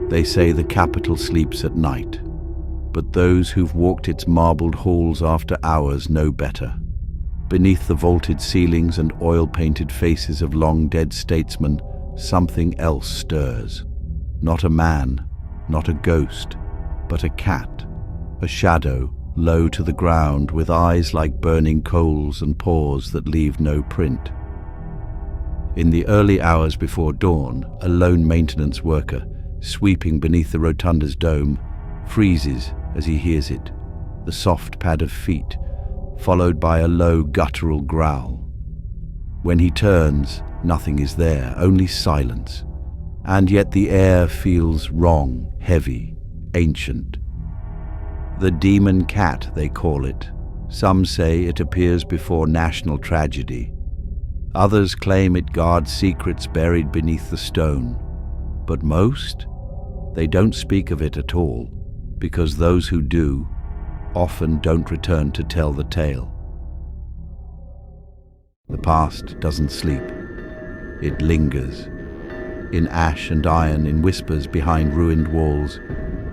They say the Capitol sleeps at night, but those who've walked its marbled halls after hours know better. Beneath the vaulted ceilings and oil-painted faces of long-dead statesmen, something else stirs. Not a man, not a ghost, but a cat, a shadow, low to the ground, with eyes like burning coals and paws that leave no print. In the early hours before dawn, a lone maintenance worker, sweeping beneath the rotunda's dome, freezes as he hears it, the soft pad of feet, followed by a low guttural growl. When he turns, nothing is there, only silence, and yet the air feels wrong, heavy, ancient. The demon cat, they call it. Some say it appears before national tragedy. Others claim it guards secrets buried beneath the stone. But most, they don't speak of it at all, because those who do often don't return to tell the tale. The past doesn't sleep. It lingers. In ash and iron, in whispers behind ruined walls,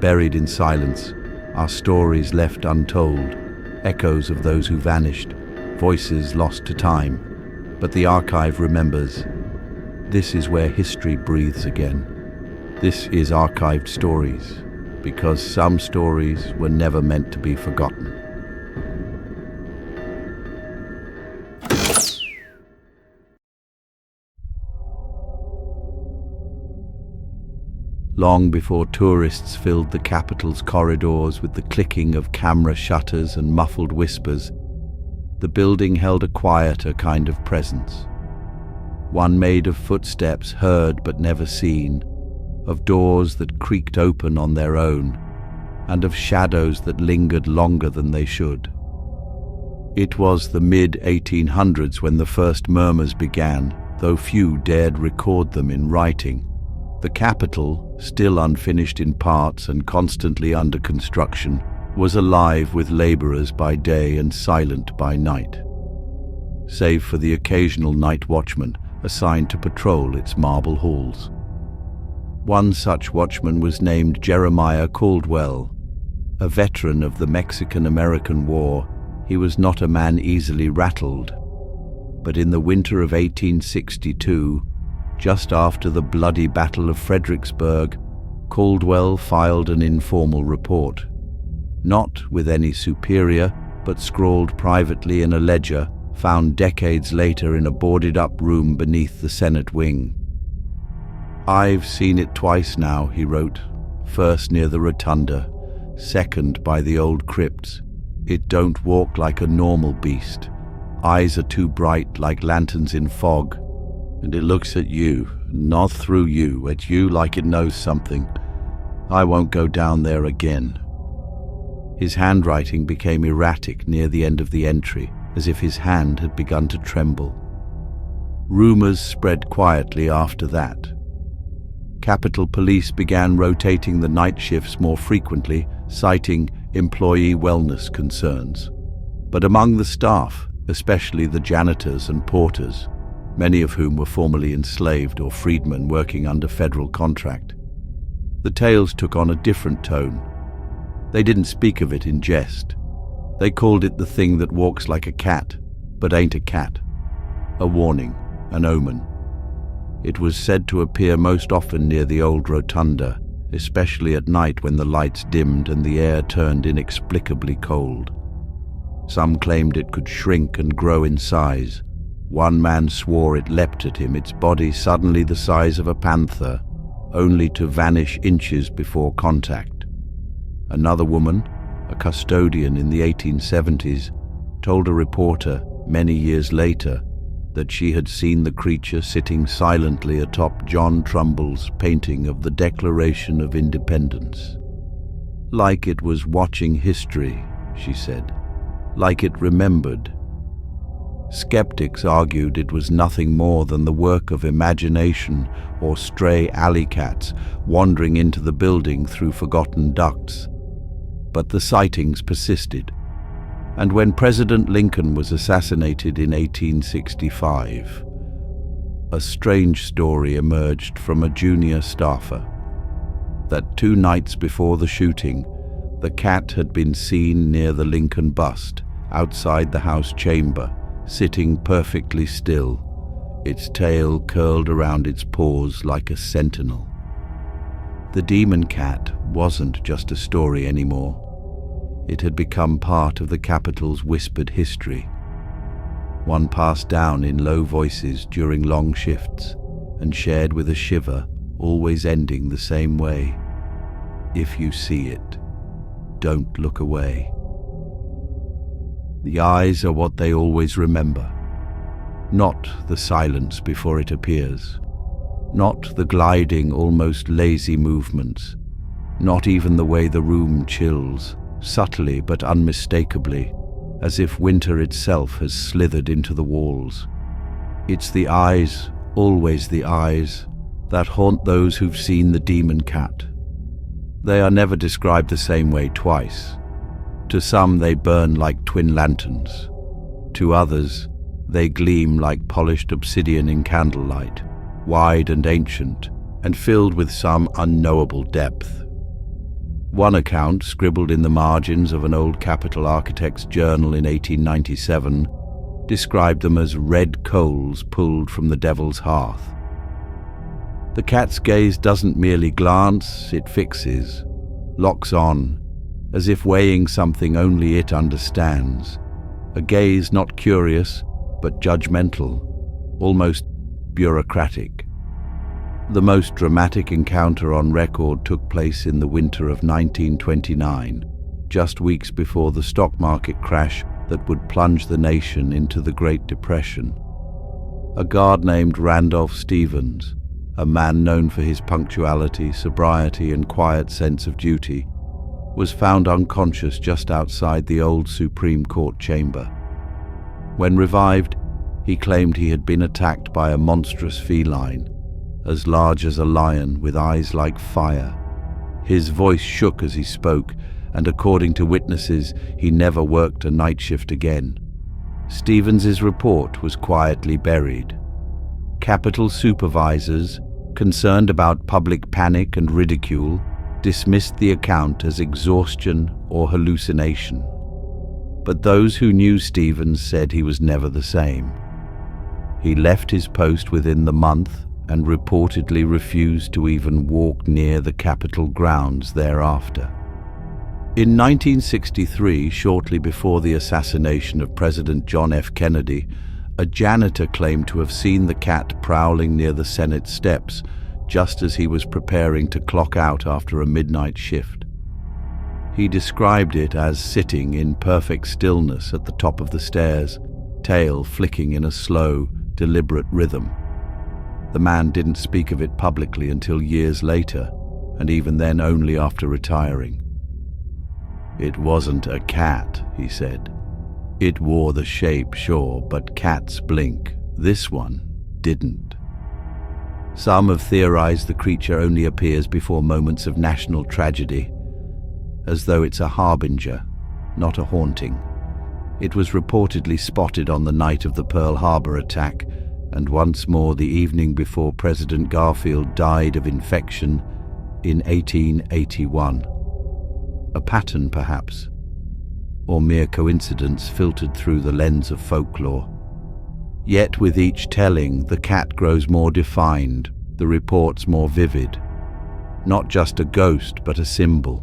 buried in silence, are stories left untold, echoes of those who vanished, voices lost to time. But the archive remembers. This is where history breathes again. This is archived stories, because some stories were never meant to be forgotten. Long before tourists filled the Capitol's corridors with the clicking of camera shutters and muffled whispers, the building held a quieter kind of presence. One made of footsteps heard but never seen, of doors that creaked open on their own, and of shadows that lingered longer than they should. It was the mid-1800s when the first murmurs began, though few dared record them in writing. The Capitol, still unfinished in parts and constantly under construction, was alive with laborers by day and silent by night, save for the occasional night watchman assigned to patrol its marble halls. One such watchman was named Jeremiah Caldwell. A veteran of the Mexican-American War, he was not a man easily rattled. But in the winter of 1862, just after the bloody Battle of Fredericksburg, Caldwell filed an informal report. Not with any superior, but scrawled privately in a ledger found decades later in a boarded-up room beneath the Senate wing. "I've seen it twice now," he wrote, "first near the rotunda, second by the old crypts. It don't walk like a normal beast. Eyes are too bright like lanterns in fog. And it looks at you, not through you, at you like it knows something. I won't go down there again." His handwriting became erratic near the end of the entry, as if his hand had begun to tremble. Rumors spread quietly after that. Capitol Police began rotating the night shifts more frequently, citing employee wellness concerns. But among the staff, especially the janitors and porters, many of whom were formerly enslaved or freedmen working under federal contract, the tales took on a different tone. They didn't speak of it in jest. They called it the thing that walks like a cat, but ain't a cat. A warning, an omen. It was said to appear most often near the old rotunda, especially at night when the lights dimmed and the air turned inexplicably cold. Some claimed it could shrink and grow in size. One man swore it leapt at him, its body suddenly the size of a panther, only to vanish inches before contact. Another woman, a custodian in the 1870s, told a reporter many years later that she had seen the creature sitting silently atop John Trumbull's painting of the Declaration of Independence. Like it was watching history, she said, like it remembered. Skeptics argued it was nothing more than the work of imagination or stray alley cats wandering into the building through forgotten ducts. But the sightings persisted, and when President Lincoln was assassinated in 1865, a strange story emerged from a junior staffer. that 2 nights before the shooting, the cat had been seen near the Lincoln bust, outside the house chamber, sitting perfectly still, its tail curled around its paws like a sentinel. The demon cat wasn't just a story anymore. It had become part of the capital's whispered history, one passed down in low voices during long shifts and shared with a shiver, always ending the same way. If you see it, don't look away. The eyes are what they always remember, not the silence before it appears, not the gliding, almost lazy movements, not even the way the room chills, subtly but unmistakably, as if winter itself has slithered into the walls. It's the eyes, always the eyes, that haunt those who've seen the demon cat. They are never described the same way twice. To some they burn like twin lanterns. To others, they gleam like polished obsidian in candlelight, wide and ancient, and filled with some unknowable depth. One account, scribbled in the margins of an old capital architect's journal in 1897, described them as red coals pulled from the devil's hearth. The cat's gaze doesn't merely glance, it fixes, locks on, as if weighing something only it understands. A gaze not curious, but judgmental, almost bureaucratic. The most dramatic encounter on record took place in the winter of 1929, just weeks before the stock market crash that would plunge the nation into the Great Depression. A guard named Randolph Stevens, a man known for his punctuality, sobriety, and quiet sense of duty, was found unconscious just outside the old Supreme Court chamber. When revived, he claimed he had been attacked by a monstrous feline, as large as a lion with eyes like fire. His voice shook as he spoke, and according to witnesses, he never worked a night shift again. Stevens's report was quietly buried. Capitol supervisors, concerned about public panic and ridicule, dismissed the account as exhaustion or hallucination. But those who knew Stevens said he was never the same. He left his post within the month and reportedly refused to even walk near the Capitol grounds thereafter. In 1963, shortly before the assassination of President John F. Kennedy, a janitor claimed to have seen the cat prowling near the Senate steps just as he was preparing to clock out after a midnight shift. He described it as sitting in perfect stillness at the top of the stairs, tail flicking in a slow, deliberate rhythm. The man didn't speak of it publicly until years later, and even then only after retiring. "It wasn't a cat," he said. "It wore the shape, sure, but cats blink. This one didn't." Some have theorized the creature only appears before moments of national tragedy, as though it's a harbinger, not a haunting. It was reportedly spotted on the night of the Pearl Harbor attack, and once more the evening before President Garfield died of infection in 1881. A pattern, perhaps, or mere coincidence filtered through the lens of folklore. Yet with each telling, the cat grows more defined, the reports more vivid. Not just a ghost, but a symbol.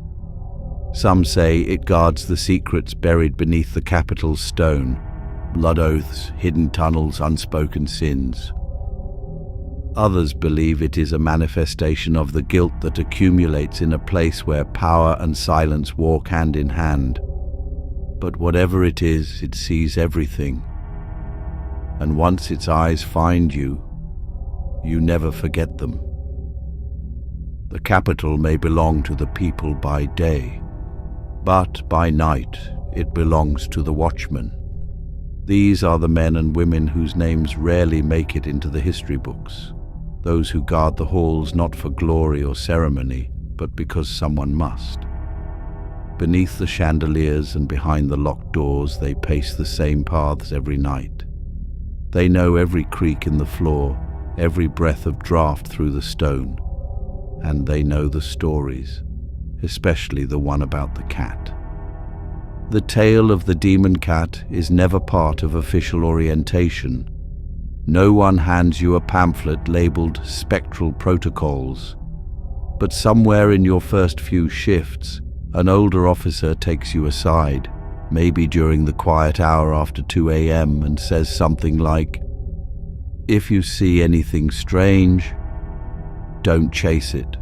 Some say it guards the secrets buried beneath the Capitol's stone, blood oaths, hidden tunnels, unspoken sins. Others believe it is a manifestation of the guilt that accumulates in a place where power and silence walk hand in hand. But whatever it is, it sees everything. And once its eyes find you, you never forget them. The Capitol may belong to the people by day, but by night it belongs to the watchmen. These are the men and women whose names rarely make it into the history books, those who guard the halls not for glory or ceremony, but because someone must. Beneath the chandeliers and behind the locked doors, they pace the same paths every night. They know every creak in the floor, every breath of draft through the stone, and they know the stories, especially the one about the cat. The tale of the demon cat is never part of official orientation. No one hands you a pamphlet labeled Spectral Protocols. But somewhere in your first few shifts, an older officer takes you aside, maybe during the quiet hour after 2 a.m., and says something like, "If you see anything strange, don't chase it,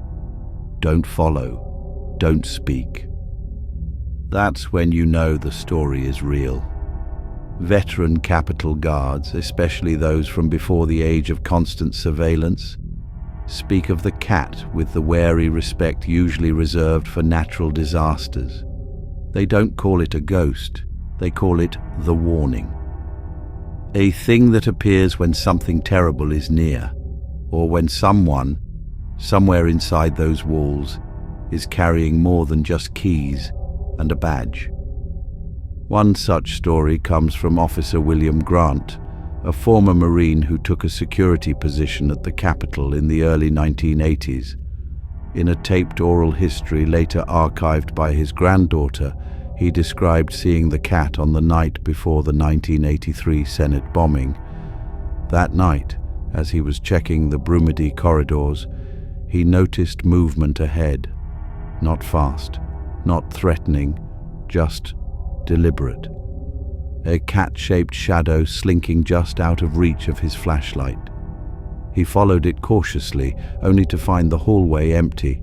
don't follow, don't speak." That's when you know the story is real. Veteran Capitol Guards, especially those from before the age of constant surveillance, speak of the cat with the wary respect usually reserved for natural disasters. They don't call it a ghost, they call it the warning. A thing that appears when something terrible is near, or when someone, somewhere inside those walls, is carrying more than just keys and a badge. One such story comes from Officer William Grant, a former Marine who took a security position at the Capitol in the early 1980s. In a taped oral history later archived by his granddaughter, he described seeing the cat on the night before the 1983 Senate bombing. That night, as he was checking the Brumedy corridors, he noticed movement ahead. Not fast, not threatening, just deliberate. A cat-shaped shadow slinking just out of reach of his flashlight. He followed it cautiously, only to find the hallway empty.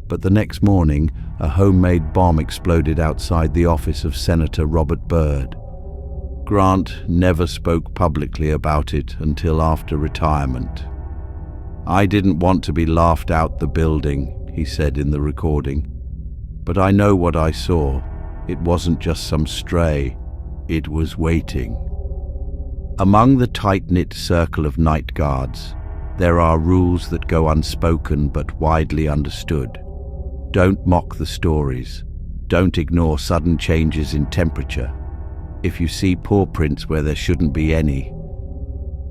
But the next morning, a homemade bomb exploded outside the office of Senator Robert Byrd. Grant never spoke publicly about it until after retirement. "I didn't want to be laughed out the building," he said in the recording. "But I know what I saw. It wasn't just some stray. It was waiting." Among the tight-knit circle of night guards, there are rules that go unspoken but widely understood. Don't mock the stories. Don't ignore sudden changes in temperature. If you see paw prints where there shouldn't be any,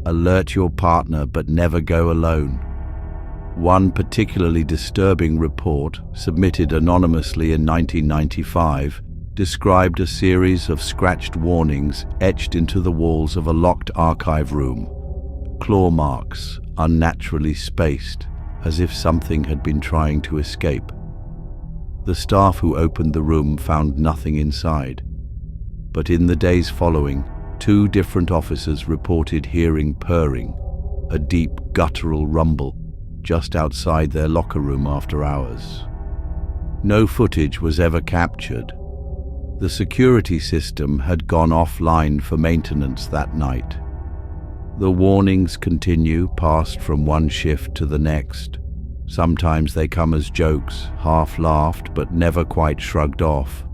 alert your partner but never go alone. One particularly disturbing report, submitted anonymously in 1995, described a series of scratched warnings etched into the walls of a locked archive room. Claw marks, unnaturally spaced, as if something had been trying to escape. The staff who opened the room found nothing inside. But in the days following, 2 different officers reported hearing purring, a deep guttural rumble, just outside their locker room after hours. No footage was ever captured. The security system had gone offline for maintenance that night. The warnings continue, passed from one shift to the next. Sometimes they come as jokes, half laughed but never quite shrugged off.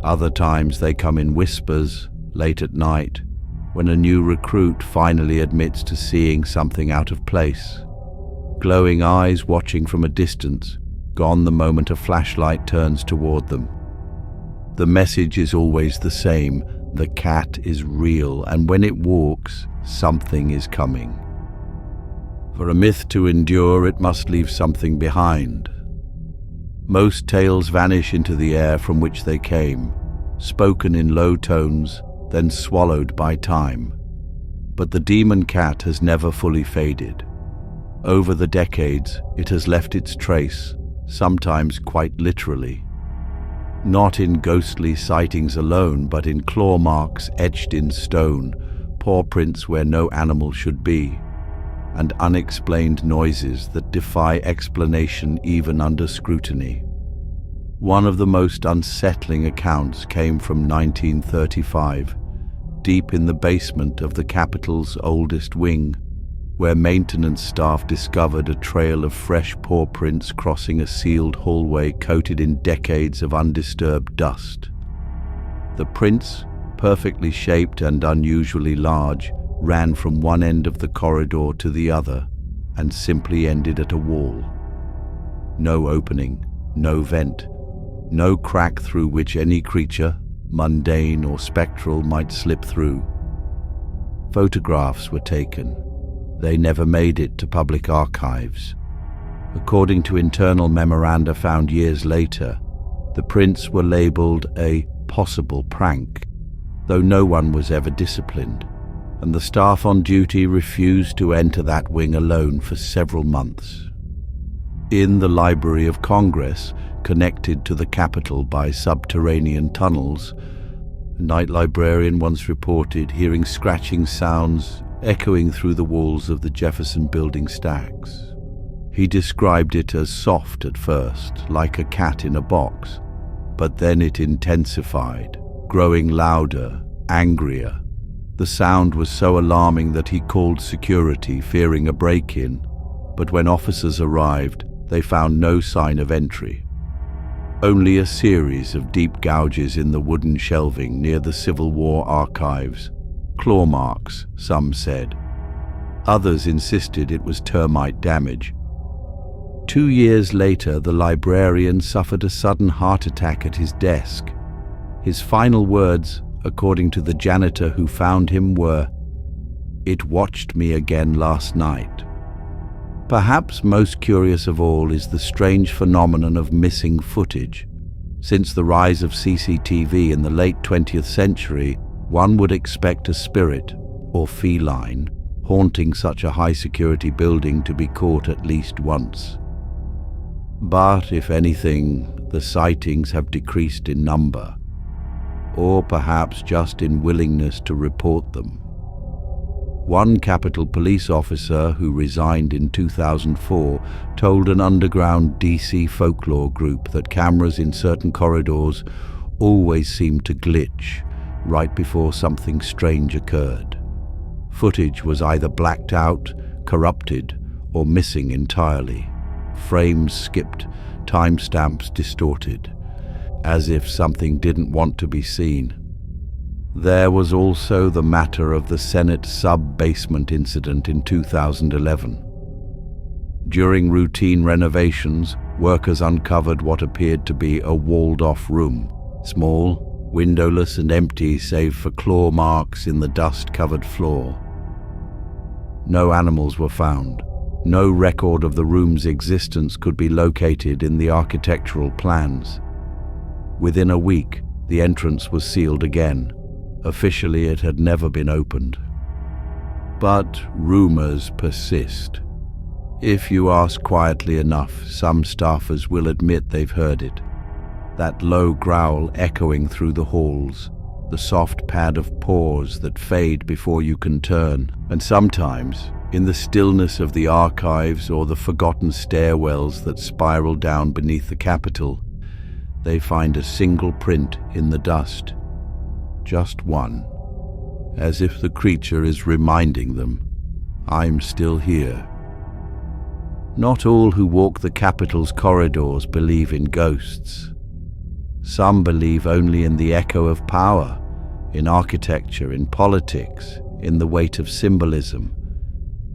Other times they come in whispers, late at night, when a new recruit finally admits to seeing something out of place. Glowing eyes watching from a distance, gone the moment a flashlight turns toward them. The message is always the same: the cat is real, and when it walks, something is coming. For a myth to endure, it must leave something behind. Most tales vanish into the air from which they came, spoken in low tones, then swallowed by time. But the demon cat has never fully faded. Over the decades, it has left its trace, sometimes quite literally. Not in ghostly sightings alone, but in claw marks etched in stone, paw prints where no animal should be, and unexplained noises that defy explanation even under scrutiny. One of the most unsettling accounts came from 1935, deep in the basement of the Capitol's oldest wing, where maintenance staff discovered a trail of fresh paw prints crossing a sealed hallway coated in decades of undisturbed dust. The prints, perfectly shaped and unusually large, ran from one end of the corridor to the other and simply ended at a wall. No opening, no vent, no crack through which any creature, mundane or spectral, might slip through. Photographs were taken. They never made it to public archives. According to internal memoranda found years later, the prints were labelled a possible prank, though no one was ever disciplined, and the staff on duty refused to enter that wing alone for several months. In the Library of Congress, connected to the Capitol by subterranean tunnels, a night librarian once reported hearing scratching sounds echoing through the walls of the Jefferson Building stacks. He described it as soft at first, like a cat in a box, but then it intensified, growing louder, angrier. The sound was so alarming that he called security, fearing a break-in, but when officers arrived, they found no sign of entry. Only a series of deep gouges in the wooden shelving near the Civil War archives. Claw marks, some said. Others insisted it was termite damage. 2 years later, the librarian suffered a sudden heart attack at his desk. His final words, according to the janitor who found him, were, "It watched me again last night." Perhaps most curious of all is the strange phenomenon of missing footage. Since the rise of CCTV in the late 20th century, one would expect a spirit, or feline, haunting such a high-security building to be caught at least once. But, if anything, the sightings have decreased in number, or perhaps just in willingness to report them. One Capitol police officer who resigned in 2004 told an underground DC folklore group that cameras in certain corridors always seemed to glitch right before something strange occurred. Footage was either blacked out, corrupted, or missing entirely. Frames skipped, timestamps distorted, as if something didn't want to be seen. There was also the matter of the Senate sub-basement incident in 2011. During routine renovations, workers uncovered what appeared to be a walled-off room, small, windowless and empty save for claw marks in the dust-covered floor. No animals were found. No record of the room's existence could be located in the architectural plans. Within a week, the entrance was sealed again. Officially, it had never been opened. But rumors persist. If you ask quietly enough, some staffers will admit they've heard it. That low growl echoing through the halls, the soft pad of paws that fade before you can turn, and sometimes, in the stillness of the archives or the forgotten stairwells that spiral down beneath the Capitol, they find a single print in the dust. Just one, as if the creature is reminding them, I'm still here. Not all who walk the Capitol's corridors believe in ghosts. Some believe only in the echo of power, in architecture, in politics, in the weight of symbolism.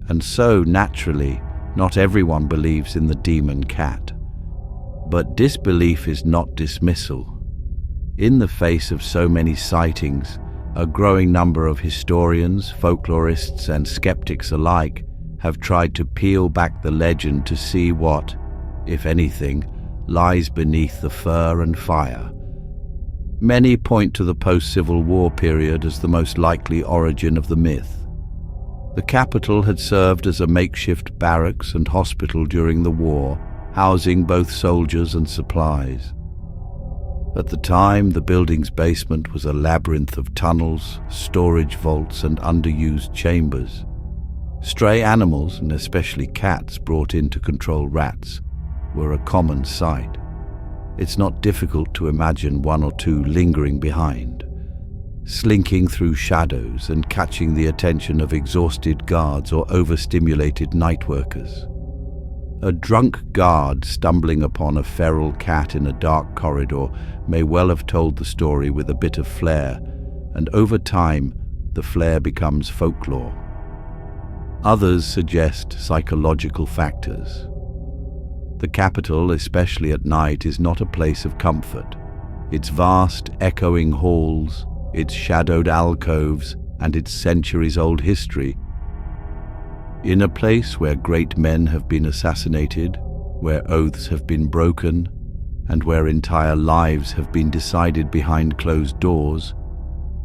And so, naturally, not everyone believes in the demon cat. But disbelief is not dismissal. In the face of so many sightings, a growing number of historians, folklorists, and skeptics alike have tried to peel back the legend to see what, if anything, lies beneath the fur and fire. Many point to the post-Civil War period as the most likely origin of the myth. The Capitol had served as a makeshift barracks and hospital during the war, housing both soldiers and supplies. At the time, the building's basement was a labyrinth of tunnels, storage vaults, and underused chambers. Stray animals, and especially cats brought in to control rats, were a common sight. It's not difficult to imagine one or two lingering behind, slinking through shadows and catching the attention of exhausted guards or overstimulated night workers. A drunk guard stumbling upon a feral cat in a dark corridor may well have told the story with a bit of flair, and over time, the flair becomes folklore. Others suggest psychological factors. The Capitol, especially at night, is not a place of comfort. Its vast, echoing halls, its shadowed alcoves, and its centuries-old history. In a place where great men have been assassinated, where oaths have been broken, and where entire lives have been decided behind closed doors,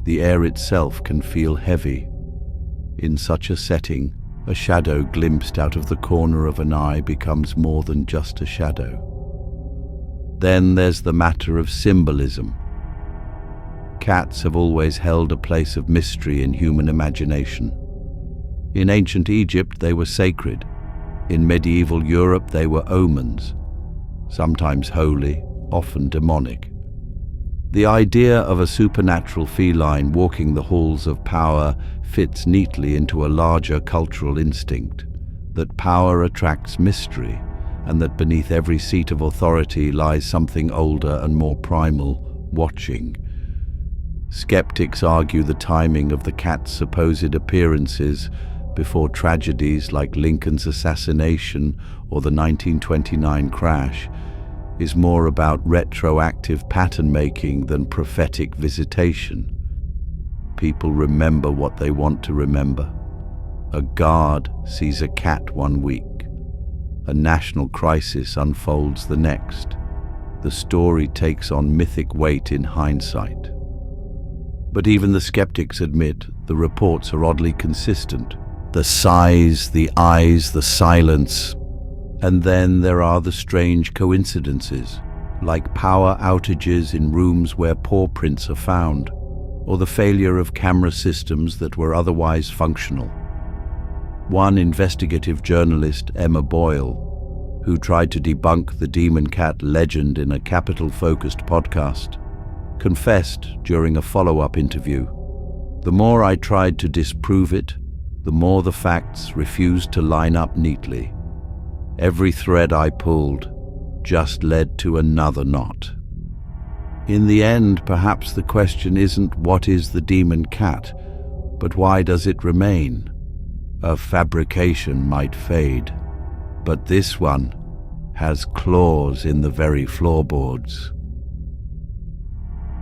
the air itself can feel heavy. In such a setting, a shadow glimpsed out of the corner of an eye becomes more than just a shadow. Then there's the matter of symbolism. Cats have always held a place of mystery in human imagination. In ancient Egypt, they were sacred. In medieval Europe, they were omens, sometimes holy, often demonic. The idea of a supernatural feline walking the halls of power fits neatly into a larger cultural instinct, that power attracts mystery, and that beneath every seat of authority lies something older and more primal, watching. Skeptics argue the timing of the cat's supposed appearances before tragedies like Lincoln's assassination or the 1929 crash is more about retroactive pattern-making than prophetic visitation. People remember what they want to remember. A guard sees a cat one week. A national crisis unfolds the next. The story takes on mythic weight in hindsight. But even the skeptics admit the reports are oddly consistent. The size, the eyes, the silence. And then there are the strange coincidences, like power outages in rooms where paw prints are found, or the failure of camera systems that were otherwise functional. One investigative journalist, Emma Boyle, who tried to debunk the demon cat legend in a Capital-focused podcast, confessed during a follow-up interview, "The more I tried to disprove it, the more the facts refused to line up neatly. Every thread I pulled just led to another knot." In the end, perhaps the question isn't what is the demon cat, but why does it remain? A fabrication might fade, but this one has claws in the very floorboards.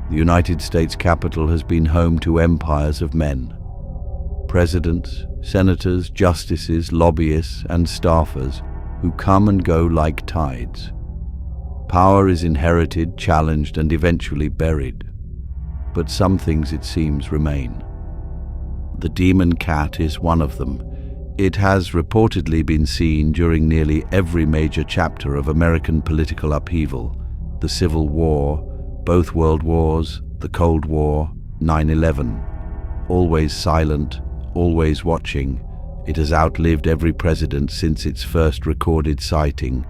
The United States Capitol has been home to empires of men. Presidents, senators, justices, lobbyists, and staffers who come and go like tides. Power is inherited, challenged, and eventually buried. But some things, it seems, remain. The demon cat is one of them. It has reportedly been seen during nearly every major chapter of American political upheaval: the Civil War, both World Wars, the Cold War, 9/11. Always silent, always watching, it has outlived every president since its first recorded sighting.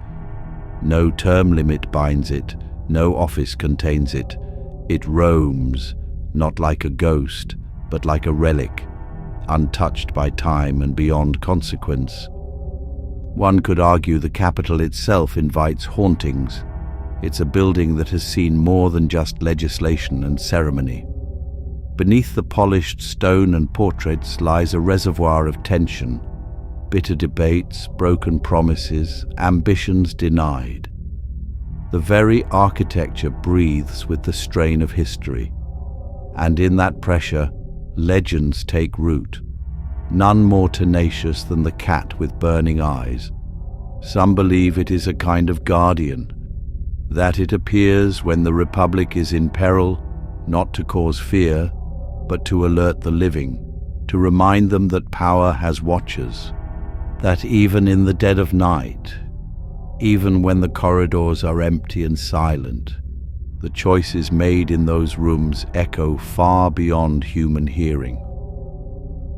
No term limit binds it, no office contains it. It roams, not like a ghost, but like a relic, untouched by time and beyond consequence. One could argue the Capitol itself invites hauntings. It's a building that has seen more than just legislation and ceremony. Beneath the polished stone and portraits lies a reservoir of tension, bitter debates, broken promises, ambitions denied. The very architecture breathes with the strain of history, and in that pressure, legends take root, none more tenacious than the cat with burning eyes. Some believe it is a kind of guardian, that it appears when the Republic is in peril, not to cause fear, but to alert the living, to remind them that power has watchers, that even in the dead of night, even when the corridors are empty and silent, the choices made in those rooms echo far beyond human hearing.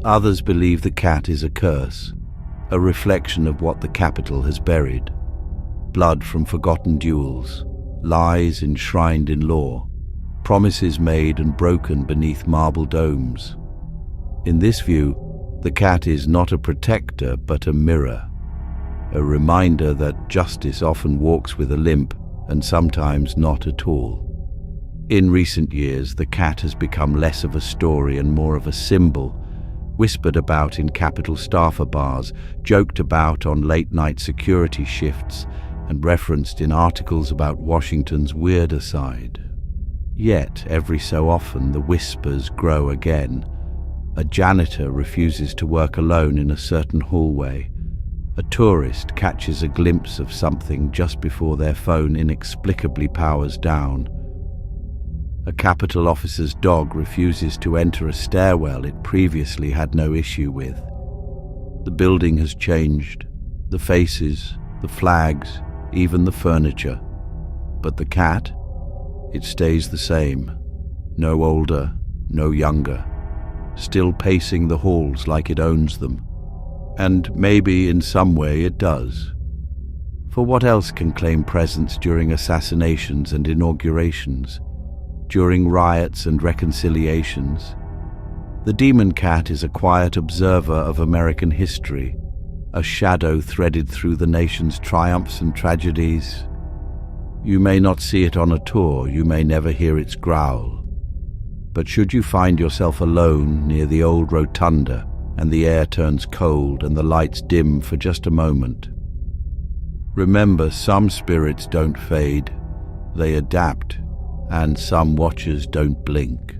Others believe the cat is a curse, a reflection of what the Capitol has buried: blood from forgotten duels, lies enshrined in law, promises made and broken beneath marble domes. In this view, the cat is not a protector but a mirror, a reminder that justice often walks with a limp and sometimes not at all. In recent years, the cat has become less of a story and more of a symbol, whispered about in Capitol staffer bars, joked about on late-night security shifts, and referenced in articles about Washington's weirder side. Yet, every so often, the whispers grow again. A janitor refuses to work alone in a certain hallway. A tourist catches a glimpse of something just before their phone inexplicably powers down. A Capitol officer's dog refuses to enter a stairwell it previously had no issue with. The building has changed, the faces, the flags, even the furniture. But the cat? It stays the same. No older, no younger. Still pacing the halls like it owns them. And maybe in some way it does. For what else can claim presence during assassinations and inaugurations? During riots and reconciliations? The demon cat is a quiet observer of American history, a shadow threaded through the nation's triumphs and tragedies. You may not see it on a tour, you may never hear its growl. But should you find yourself alone near the old rotunda, and the air turns cold and the lights dim for just a moment, remember, some spirits don't fade, they adapt, and some watchers don't blink.